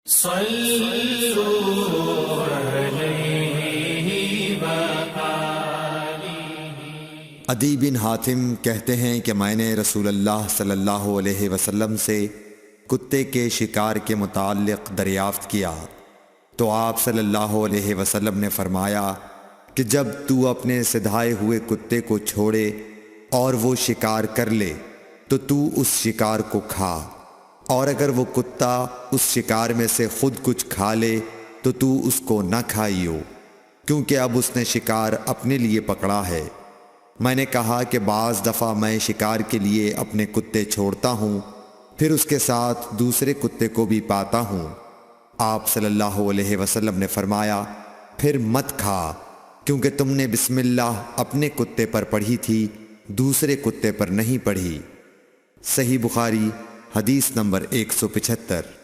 صلوا علیہ عدی بن حاتم کہتے ہیں کہ میں نے رسول اللہ صلی اللہ علیہ وسلم سے کتے کے شکار کے متعلق دریافت کیا تو آپ صلی اللہ علیہ وسلم نے فرمایا کہ جب تو اپنے سدھائے ہوئے کتے کو چھوڑے اور وہ شکار کر لے تو اس شکار کو کھا، اور اگر وہ کتا اس شکار میں سے خود کچھ کھا لے تو اس کو نہ کھائیو، کیونکہ اب اس نے شکار اپنے لیے پکڑا ہے۔ میں نے کہا کہ بعض دفعہ میں شکار کے لیے اپنے کتے چھوڑتا ہوں، پھر اس کے ساتھ دوسرے کتے کو بھی پاتا ہوں۔ آپ صلی اللہ علیہ وسلم نے فرمایا پھر مت کھا، کیونکہ تم نے بسم اللہ اپنے کتے پر پڑھی تھی، دوسرے کتے پر نہیں پڑھی۔ صحیح بخاری حدیث نمبر 175۔